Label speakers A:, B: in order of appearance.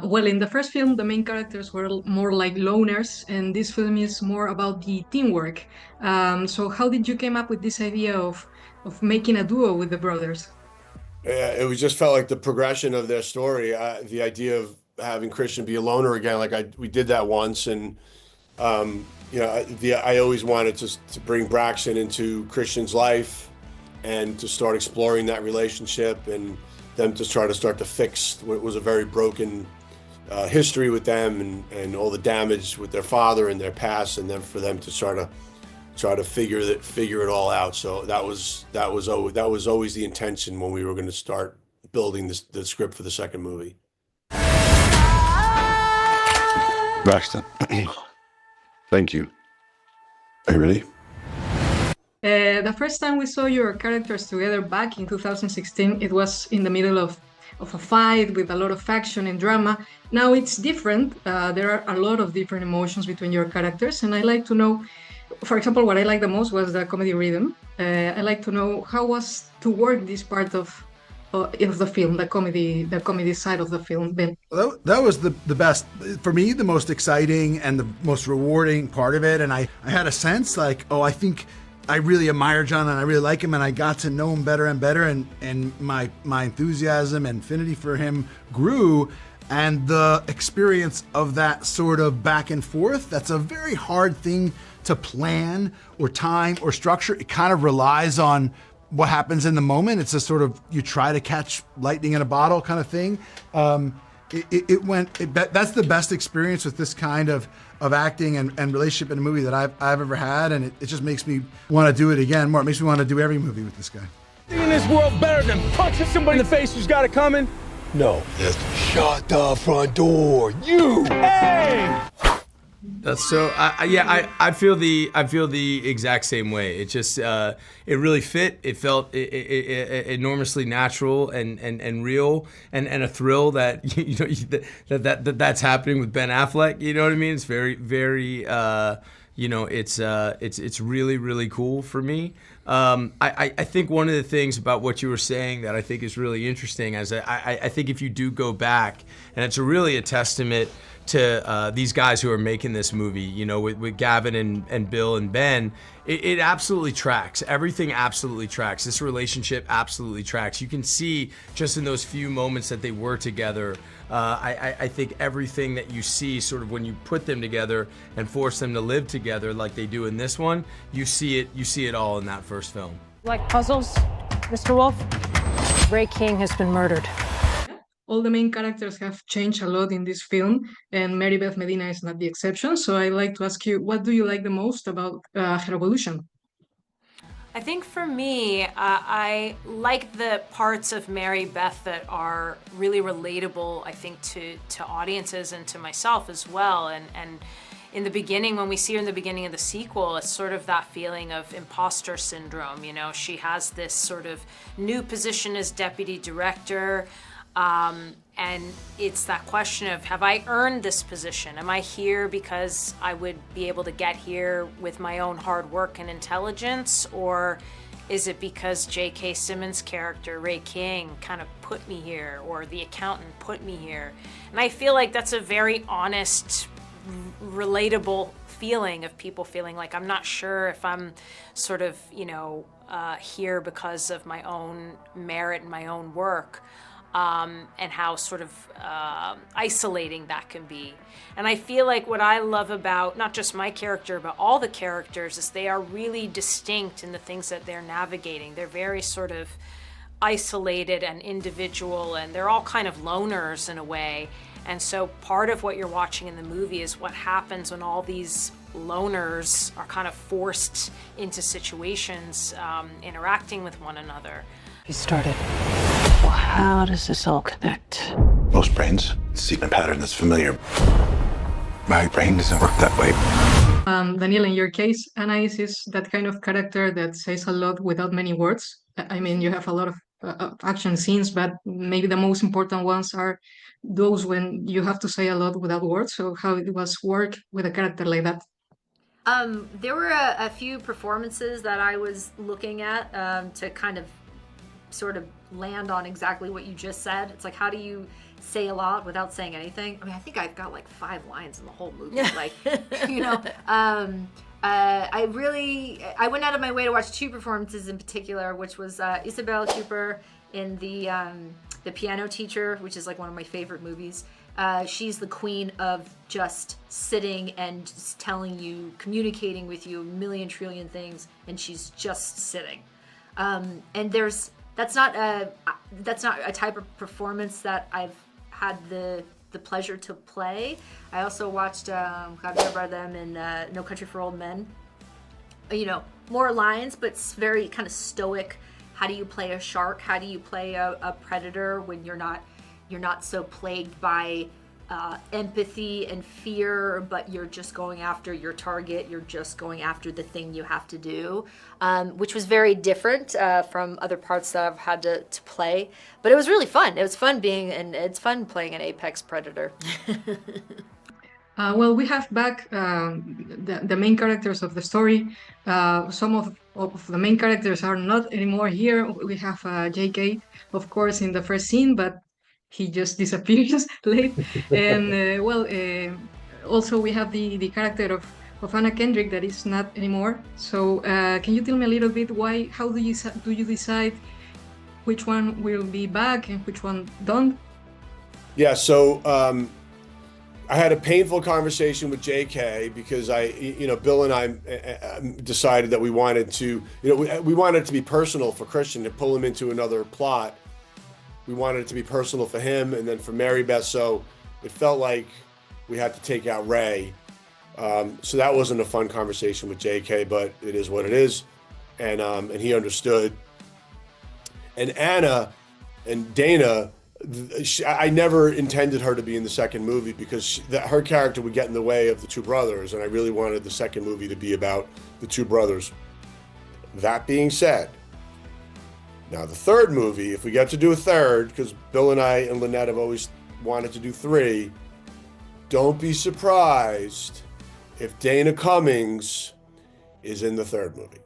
A: Well, in the first film, the main characters were more like loners, and this film is more about the teamwork. So how did you came up with this idea of making a duo with the brothers?
B: It was just felt like the progression of their story. The idea of having Christian be a loner again, we did that once, and I always wanted to bring Braxton into Christian's life and to start exploring that relationship and them to start to fix what was a very broken history with them and all the damage with their father and their past, and then for them to try to figure it all out. So that was always the intention when we were going to start building the script for the second movie.
C: Braxton, thank you. Are you ready?
A: The first time we saw your characters together back in 2016, it was in the middle of a fight with a lot of action and drama. Now it's different. There are a lot of different emotions between your characters, and I like to know, for example, what I liked the most was the comedy rhythm. I like to know how was to work this part of the film, the comedy side of the film, Ben.
D: That was the best for me, the most exciting and the most rewarding part of it. And I had a sense like, oh, I think I really admire Jon and I really like him, and I got to know him better and better, and my enthusiasm and affinity for him grew. And the experience of that sort of back and forth, that's a very hard thing to plan or time or structure. It kind of relies on what happens in the moment. It's a sort of, you try to catch lightning in a bottle kind of thing. That's the best experience with this kind of acting and relationship in a movie that I've ever had, and it just makes me want to do it again more. It makes me want to do every movie with this guy.
E: In this world better than punching somebody in the face who's got it coming? No.
F: Just shut the front door. You.
E: Hey!
G: That's so. I feel the exact same way. It just it really fit. It felt enormously natural and real and a thrill that that's happening with Ben Affleck. You know what I mean? It's very it's really cool for me. I think one of the things about what you were saying that I think is really interesting is I think if you do go back, and it's really a testament to these guys who are making this movie, with Gavin and Bill and Ben, it absolutely tracks. Everything absolutely tracks. This relationship absolutely tracks. You can see just in those few moments that they were together. I think everything that you see sort of when you put them together and force them to live together like they do in this one, you see it all in that first film.
H: Like puzzles, Mr. Wolf? Ray King has been murdered.
A: All the main characters have changed a lot in this film, and Mary Beth Medina is not the exception. So I like to ask you, what do you like the most about her evolution?
I: I think for me, I like the parts of Mary Beth that are really relatable, I think, to audiences and to myself as well. And in the beginning, when we see her in the beginning of the sequel, it's sort of that feeling of imposter syndrome. She has this sort of new position as deputy director. And it's that question of, have I earned this position? Am I here because I would be able to get here with my own hard work and intelligence? Or is it because J.K. Simmons' character, Ray King, kind of put me here, or the accountant put me here? And I feel like that's a very honest, relatable feeling of people feeling like, I'm not sure if I'm sort of, here because of my own merit and my own work. And how sort of isolating that can be. And I feel like what I love about not just my character, but all the characters, is they are really distinct in the things that they're navigating. They're very sort of isolated and individual, and they're all kind of loners in a way. And so part of what you're watching in the movie is what happens when all these loners are kind of forced into situations, interacting with one another.
H: He started. Well, how does this all connect?
C: Most brains seek a pattern that's familiar. My brain doesn't work that way.
A: Daniela, in your case, Anais is that kind of character that says a lot without many words. I mean, you have a lot of action scenes, but maybe the most important ones are those when you have to say a lot without words. So how it was work with a character like that?
J: There were a few performances that I was looking at to kind of sort of
K: land on exactly what you just said. It's like, how do you say a lot without saying anything? I mean, I think I've got like 5 lines in the whole movie. Like, you know, I went out of my way to watch 2 performances in particular, which was Isabelle Huppert in the Piano Teacher, which is like one of my favorite movies. She's the queen of just sitting and just telling you, communicating with you a million trillion things, and she's just sitting. And that's not a type of performance that I've had the pleasure to play. I also watched Javier Bardem in No Country for Old Men. You know, more lines, but very kind of stoic. How do you play a shark? How do you play a predator when you're not so plagued by empathy and fear, but you're just going after your target, you're just going after the thing you have to do, which was very different from other parts that I've had to play. But it was really fun. It was fun it's fun playing an apex predator.
A: Well, we have back the main characters of the story. Some of the main characters are not anymore here. We have JK, of course, in the first scene, but he just disappears late. And also we have the character of Anna Kendrick that is not anymore. So can you tell me a little bit how do you decide which one will be back and which one don't?
B: Yeah, so I had a painful conversation with JK because Bill and I decided that we wanted to, we wanted it to be personal for Christian, to pull him into another plot. We wanted it to be personal for him and then for Mary Beth. So it felt like we had to take out Ray. So that wasn't a fun conversation with JK, but it is what it is. And he understood. And Anna and Dana, I never intended her to be in the second movie because her character would get in the way of the 2 brothers, and I really wanted the second movie to be about the 2 brothers. That being said, now the third movie, if we get to do a third, because Bill and I and Lynette have always wanted to do 3, don't be surprised if Dana Cummings is in the third movie.